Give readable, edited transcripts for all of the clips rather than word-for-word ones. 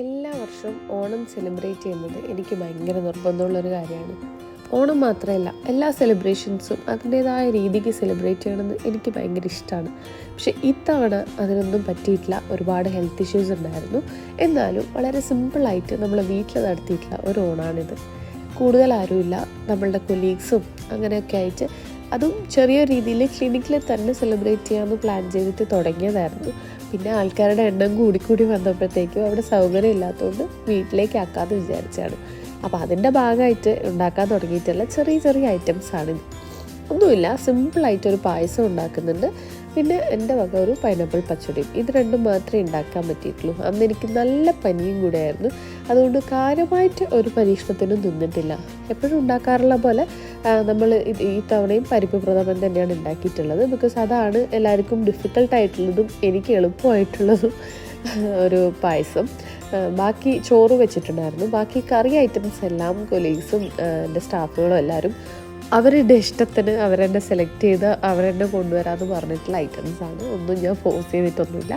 എല്ലാ വർഷവും ഓണം സെലിബ്രേറ്റ് ചെയ്യുന്നത് എനിക്ക് ഭയങ്കര നിർബന്ധമുള്ളൊരു കാര്യമാണ്. ഓണം മാത്രമല്ല, എല്ലാ സെലിബ്രേഷൻസും അതിൻ്റേതായ രീതിക്ക് സെലിബ്രേറ്റ് ചെയ്യണമെന്ന് എനിക്ക് ഭയങ്കര ഇഷ്ടമാണ്. പക്ഷേ ഇത്തവണ അതിനൊന്നും പറ്റിയിട്ടില്ല. ഒരുപാട് ഹെൽത്ത് ഇഷ്യൂസ് ഉണ്ടായിരുന്നു. എന്നാലും വളരെ സിമ്പിളായിട്ട് നമ്മൾ വീട്ടിൽ നടത്തിയിട്ടുള്ള ഒരു ഓണാണിത്. കൂടുതൽ ആരുമില്ല, നമ്മളുടെ കൊലീഗ്സും അങ്ങനെയൊക്കെ ആയിട്ട്, അതും ചെറിയ രീതിയിൽ ക്ലിനിക്കിൽ തന്നെ സെലിബ്രേറ്റ് ചെയ്യാമെന്ന് പ്ലാൻ ചെയ്തിട്ട് തുടങ്ങിയതായിരുന്നു. പിന്നെ ആൾക്കാരുടെ എണ്ണം കൂടിക്കൂടി വന്നപ്പോഴത്തേക്കും അവിടെ സൗകര്യം ഇല്ലാത്തതുകൊണ്ട് വീട്ടിലേക്ക് ആക്കാമെന്ന് വിചാരിച്ചാണ്. അപ്പോൾ അതിൻ്റെ ഭാഗമായിട്ട് ഉണ്ടാക്കാൻ തുടങ്ങിയിട്ടുള്ള ചെറിയ ചെറിയ ഐറ്റംസാണ്. ഒന്നുമില്ല, സിമ്പിളായിട്ടൊരു പായസം ഉണ്ടാക്കുന്നുണ്ട്. പിന്നെ എൻ്റെ വക ഒരു പൈനാപ്പിൾ പച്ചടിയും. ഇത് രണ്ടും മാത്രമേ ഉണ്ടാക്കാൻ പറ്റിയിട്ടുള്ളൂ. അന്ന് എനിക്ക് നല്ല പനിയും കൂടെ ആയിരുന്നു. അതുകൊണ്ട് കാര്യമായിട്ട് ഒരു പരീക്ഷണത്തിനും നിന്നിട്ടില്ല. എപ്പോഴും ഉണ്ടാക്കാറുള്ള പോലെ നമ്മൾ ഈ തവണയും പരിപ്പ് പ്രഥമൻ തന്നെയാണ് ഉണ്ടാക്കിയിട്ടുള്ളത്. ബിക്കോസ് അതാണ് എല്ലാവർക്കും ഡിഫിക്കൽട്ടായിട്ടുള്ളതും എനിക്ക് എളുപ്പമായിട്ടുള്ളതും ഒരു പായസം. ബാക്കി ചോറ് വെച്ചിട്ടുണ്ടായിരുന്നു. ബാക്കി കറി ഐറ്റംസ് എല്ലാം കൊലീഗ്സും എൻ്റെ സ്റ്റാഫുകളും എല്ലാവരും അവരുടെ ഇഷ്ടത്തിന് അവരെന്നെ സെലക്ട് ചെയ്ത് അവരെന്നെ കൊണ്ടുവരാമെന്ന് പറഞ്ഞിട്ടുള്ള ഐറ്റംസാണ്. ഒന്നും ഞാൻ ഫോഴ്സ് ചെയ്തിട്ടൊന്നുമില്ല.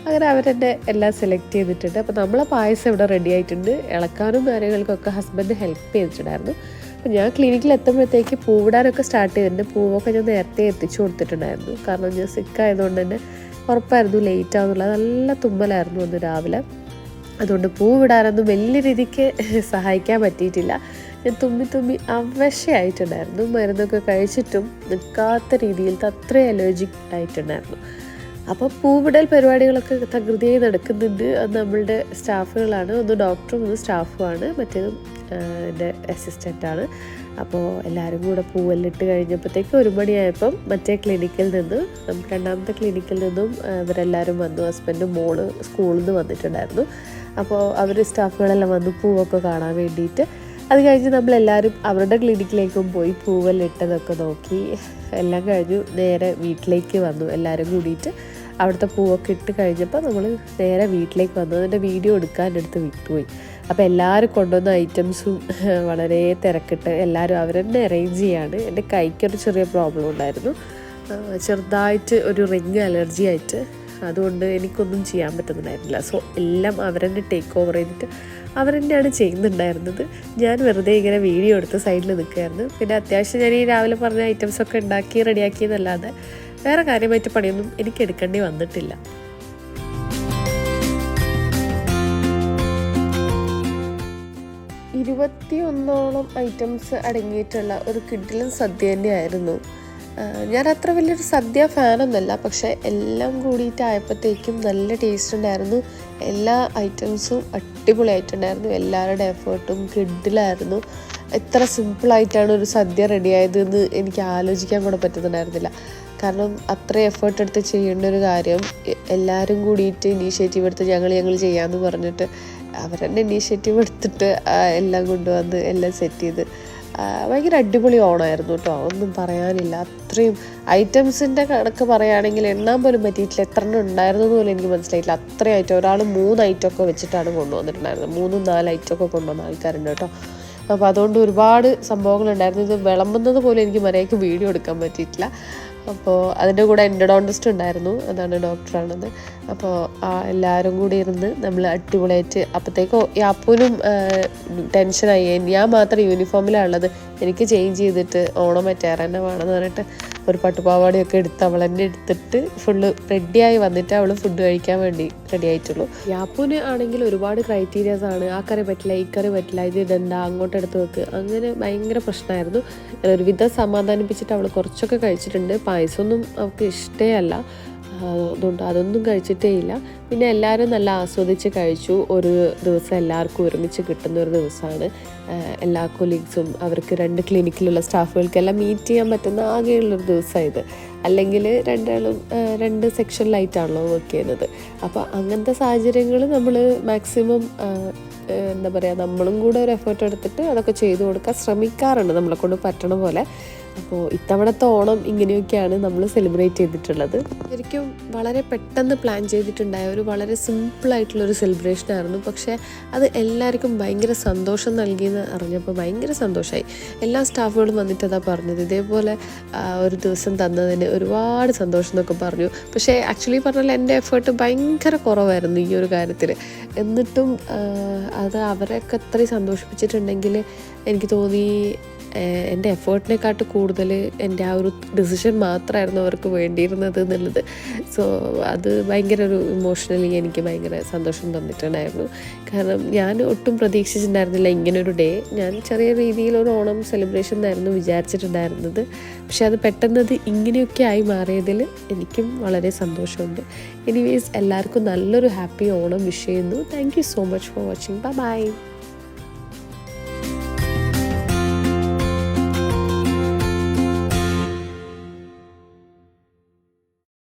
അങ്ങനെ അവരെന്നെ എല്ലാം സെലക്ട് ചെയ്തിട്ടുണ്ട്. അപ്പോൾ നമ്മളെ പായസം ഇവിടെ റെഡി ആയിട്ടുണ്ട്. ഇളക്കാനും കാര്യങ്ങൾക്കൊക്കെ ഹസ്ബൻഡ് ഹെൽപ്പ് ചെയ്തിട്ടുണ്ടായിരുന്നു. അപ്പോൾ ഞാൻ ക്ലിനിക്കിൽ എത്തുമ്പോഴത്തേക്ക് പൂവിടാനൊക്കെ സ്റ്റാർട്ട് ചെയ്തിട്ടുണ്ട്. പൂവൊക്കെ ഞാൻ നേരത്തെ എത്തിച്ചു കൊടുത്തിട്ടുണ്ടായിരുന്നു. കാരണം ഞാൻ സിക്കായതുകൊണ്ട് തന്നെ ഉറപ്പായിരുന്നു ലേറ്റ് ആവുന്നുള്ളത്. നല്ല തുമ്മലായിരുന്നു അന്ന് രാവിലെ. അതുകൊണ്ട് പൂവിടാനൊന്നും വലിയ രീതിക്ക് സഹായിക്കാൻ പറ്റിയിട്ടില്ല. ഞാൻ തുമ്മി അവശയായിട്ടുണ്ടായിരുന്നു. മരുന്നൊക്കെ കഴിച്ചിട്ടും നിൽക്കാത്ത രീതിയിലത്തെ അത്രയും അലർജിക് ആയിട്ടുണ്ടായിരുന്നു. അപ്പോൾ പൂവിടൽ പരിപാടികളൊക്കെ തകൃതിയായി നടക്കുന്നുണ്ട്. അത് നമ്മളുടെ സ്റ്റാഫുകളാണ്. ഒന്ന് ഡോക്ടറും ഒന്ന് സ്റ്റാഫുമാണ്, മറ്റേതും എൻ്റെ അസിസ്റ്റൻ്റാണ്. അപ്പോൾ എല്ലാവരും കൂടെ പൂവെല്ലിട്ട് കഴിഞ്ഞപ്പോഴത്തേക്ക് 1 മണിയായപ്പം മറ്റേ ക്ലിനിക്കിൽ നിന്നും രണ്ടാമത്തെ ക്ലിനിക്കിൽ നിന്നും ഇവരെല്ലാവരും വന്നു. ഹസ്ബൻഡും മോള് സ്കൂളിൽ നിന്ന് വന്നിട്ടുണ്ടായിരുന്നു. അപ്പോൾ അവർ സ്റ്റാഫുകളെല്ലാം വന്നു പൂവൊക്കെ കാണാൻ വേണ്ടിയിട്ട്. അത് കഴിഞ്ഞ് നമ്മളെല്ലാവരും അവരുടെ ക്ലിനിക്കിലേക്കും പോയി പൂവെല്ലിട്ടതൊക്കെ നോക്കി എല്ലാം കഴിഞ്ഞു നേരെ വീട്ടിലേക്ക് വന്നു. എല്ലാവരും കൂടിയിട്ട് അവിടുത്തെ പൂവൊക്കെ ഇട്ട് കഴിഞ്ഞപ്പോൾ നമ്മൾ നേരെ വീട്ടിലേക്ക് വന്നു. അതിൻ്റെ വീഡിയോ എടുക്കാനെടുത്ത് വിട്ടുപോയി. അപ്പോൾ എല്ലാവരും കൊണ്ടുവന്ന ഐറ്റംസും വളരെ തിരക്കിട്ട് എല്ലാവരും അവരെന്നെ അറേഞ്ച് ചെയ്യാണ്. എൻ്റെ കൈക്കൊരു ചെറിയ പ്രോബ്ലം ഉണ്ടായിരുന്നു. ചെറുതായിട്ട് ഒരു റിങ് അലർജി ആയിട്ട്. അതുകൊണ്ട് എനിക്കൊന്നും ചെയ്യാൻ പറ്റുന്നുണ്ടായിരുന്നില്ല. സോ എല്ലാം അവരെന്നെ ടേക്ക് ഓവർ ചെയ്തിട്ട് അവരെന്നെയാണ് ചെയ്യുന്നുണ്ടായിരുന്നത്. ഞാൻ വെറുതെ ഇങ്ങനെ വീഡിയോ എടുത്ത് സൈഡിൽ നിൽക്കുകയായിരുന്നു. പിന്നെ അത്യാവശ്യം ഞാൻ ഈ രാവിലെ പറഞ്ഞ ഐറ്റംസൊക്കെ ഉണ്ടാക്കി റെഡിയാക്കിയെന്നല്ലാതെ വേറെ കാര്യമായിട്ട് പണിയൊന്നും എനിക്ക് എടുക്കേണ്ടി വന്നിട്ടില്ല. ഇരുപത്തിയൊന്നോളം ഐറ്റംസ് അടങ്ങിയിട്ടുള്ള ഒരു കിഡിലൻ സദ്യ തന്നെയായിരുന്നു. ഞാൻ അത്ര വലിയൊരു സദ്യ ഫാനൊന്നുമല്ല, പക്ഷേ എല്ലാം കൂടിയിട്ടായപ്പോഴത്തേക്കും നല്ല ടേസ്റ്റ് ഉണ്ടായിരുന്നു. എല്ലാ ഐറ്റംസും അടിപൊളിയായിട്ടുണ്ടായിരുന്നു. എല്ലാവരുടെ എഫേർട്ടും കിഡിലായിരുന്നു. എത്ര സിമ്പിളായിട്ടാണ് ഒരു സദ്യ റെഡിയായതെന്ന് എനിക്ക് ആലോചിക്കാൻ കൂടെ പറ്റുന്നുണ്ടായിരുന്നില്ല. കാരണം അത്ര എഫേർട്ട് എടുത്ത് ചെയ്യേണ്ട ഒരു കാര്യം എല്ലാവരും കൂടിയിട്ട് ഇനീഷ്യേറ്റീവ് എടുത്ത് ഞങ്ങൾ ചെയ്യാമെന്ന് പറഞ്ഞിട്ട് അവരെന്നെ ഇനീഷ്യേറ്റീവ് എടുത്തിട്ട് എല്ലാം കൊണ്ടുവന്ന് എല്ലാം സെറ്റ് ചെയ്ത് ഭയങ്കര അടിപൊളി ഓണമായിരുന്നു കേട്ടോ. ഒന്നും പറയാനില്ല. അത്രയും ഐറ്റംസിൻ്റെ കണക്ക് പറയുകയാണെങ്കിൽ എണ്ണാൻ പോലും പറ്റിയിട്ടില്ല. എത്ര എണ്ണം ഉണ്ടായിരുന്നു എന്ന് പോലും എനിക്ക് മനസ്സിലായിട്ടില്ല. അത്രയും ഐറ്റം ഒരാൾ 3 ഐറ്റമൊക്കെ വെച്ചിട്ടാണ് കൊണ്ടുവന്നിട്ടുണ്ടായിരുന്നത്. 3-4 ഐറ്റമൊക്കെ കൊണ്ടുവന്ന ആൾക്കാരുണ്ട് കേട്ടോ. അപ്പോൾ അതുകൊണ്ട് ഒരുപാട് സംഭവങ്ങളുണ്ടായിരുന്നു. ഇത് വിളമ്പുന്നത് പോലും എനിക്ക് മര്യാദയ്ക്ക് വീഡിയോ എടുക്കാൻ പറ്റിയിട്ടില്ല. അപ്പോൾ അതിൻ്റെ കൂടെ എൻഡോഡോണ്ടിസ്റ്റ് ഉണ്ടായിരുന്നു, അതാണ് ഡോക്ടറാണെന്ന്. അപ്പോൾ എല്ലാവരും കൂടി ഇരുന്ന് നമ്മൾ അടിപൊളിയായിട്ട് അപ്പോഴത്തേക്കോ ഈ അപ്പൂനും ടെൻഷനായി. ഞാൻ മാത്രം യൂണിഫോമിലാണ് ഉള്ളത്, എനിക്ക് ചേഞ്ച് ചെയ്തിട്ട് ഓണം മറ്റേറെ തന്നെ വേണമെന്ന് പറഞ്ഞിട്ട് ഒരു പട്ടുപാവാടിയൊക്കെ എടുത്ത് അവൾ തന്നെ എടുത്തിട്ട് ഫുള്ള് റെഡിയായി വന്നിട്ട് അവൾ ഫുഡ് കഴിക്കാൻ വേണ്ടി റെഡി ആയിട്ടുള്ളൂ. യാപ്പൂന് ആണെങ്കിൽ ഒരുപാട് ക്രൈറ്റീരിയാസ് ആണ്. ആ കറി പറ്റില്ല, ഈ കറി പറ്റില്ല, ഇത് ഇടണ്ട, അങ്ങോട്ട് എടുത്ത് വെക്ക്, അങ്ങനെ ഭയങ്കര പ്രശ്നമായിരുന്നു. ഒരുവിധം സമാധാനിപ്പിച്ചിട്ട് അവൾ കുറച്ചൊക്കെ കഴിച്ചിട്ടുണ്ട്. പായസമൊന്നും അവൾക്ക് ഇഷ്ടമേ അല്ല, അതുകൊണ്ട് അതൊന്നും കഴിച്ചിട്ടേ ഇല്ല. പിന്നെ എല്ലാവരും നല്ല ആസ്വദിച്ച് കഴിച്ചു. ഒരു ദിവസം എല്ലാവർക്കും ഒരുമിച്ച് കിട്ടുന്ന ഒരു ദിവസമാണ്. എല്ലാ കൊലീഗ്സും അവർക്ക് 2 ക്ലിനിക്കിലുള്ള സ്റ്റാഫുകൾക്കെല്ലാം മീറ്റ് ചെയ്യാൻ പറ്റുന്ന ആകെയുള്ളൊരു ദിവസമാണ് ഇത്. അല്ലെങ്കിൽ രണ്ടാളും 2 സെക്ഷനിലായിട്ടാണല്ലോ വർക്ക് ചെയ്യുന്നത്. അപ്പോൾ അങ്ങനത്തെ സാഹചര്യങ്ങൾ നമ്മൾ മാക്സിമം എന്താ പറയുക, നമ്മളും കൂടെ ഒരു എഫേർട്ട് എടുത്തിട്ട് അതൊക്കെ ചെയ്തു കൊടുക്കാൻ ശ്രമിക്കാറുണ്ട് നമ്മളെ കൊണ്ട് പറ്റണ പോലെ. അപ്പോൾ ഇത്തവണത്തെ ഓണം ഇങ്ങനെയൊക്കെയാണ് നമ്മൾ സെലിബ്രേറ്റ് ചെയ്തിട്ടുള്ളത്. ശരിക്കും വളരെ പെട്ടെന്ന് പ്ലാൻ ചെയ്തിട്ടുണ്ടായ ഒരു വളരെ സിമ്പിളായിട്ടുള്ളൊരു സെലിബ്രേഷനായിരുന്നു. പക്ഷേ അത് എല്ലാവർക്കും ഭയങ്കര സന്തോഷം നൽകിയെന്ന് അറിഞ്ഞപ്പോൾ ഭയങ്കര സന്തോഷമായി. എല്ലാ സ്റ്റാഫുകളും വന്നിട്ട് അതാ പറഞ്ഞത്, ഇതേപോലെ ഒരു ദിവസം തന്നതിന് ഒരുപാട് സന്തോഷം എന്നൊക്കെ പറഞ്ഞു. പക്ഷേ ആക്ച്വലി പറഞ്ഞാൽ എൻ്റെ എഫേർട്ട് ഭയങ്കര കുറവായിരുന്നു ഈ ഒരു കാര്യത്തിൽ. എന്നിട്ടും അത് അവരെയൊക്കെ അത്രയും സന്തോഷിപ്പിച്ചിട്ടുണ്ടെങ്കിൽ എനിക്ക് തോന്നി എൻ്റെ എഫേർട്ടിനെക്കാട്ട് കൂടുതൽ എൻ്റെ ആ ഒരു ഡിസിഷൻ മാത്രമായിരുന്നു അവർക്ക് വേണ്ടിയിരുന്നത് എന്നുള്ളത്. സോ അത് ഭയങ്കര ഒരു ഇമോഷണലി എനിക്ക് ഭയങ്കര സന്തോഷം തന്നിട്ടുണ്ടായിരുന്നു. കാരണം ഞാൻ ഒട്ടും പ്രതീക്ഷിച്ചിട്ടുണ്ടായിരുന്നില്ല ഇങ്ങനൊരു ഡേ. ഞാൻ ചെറിയ രീതിയിലൊരു ഓണം സെലിബ്രേഷൻ എന്നായിരുന്നു വിചാരിച്ചിട്ടുണ്ടായിരുന്നത്. പക്ഷെ അത് പെട്ടെന്നത് ഇങ്ങനെയൊക്കെ ആയി മാറിയതിൽ എനിക്കും വളരെ സന്തോഷമുണ്ട്. എനിവേസ് എല്ലാവർക്കും നല്ലൊരു ഹാപ്പി ഓണം വിഷ് ചെയ്യുന്നു. Thank you so much for watching. By.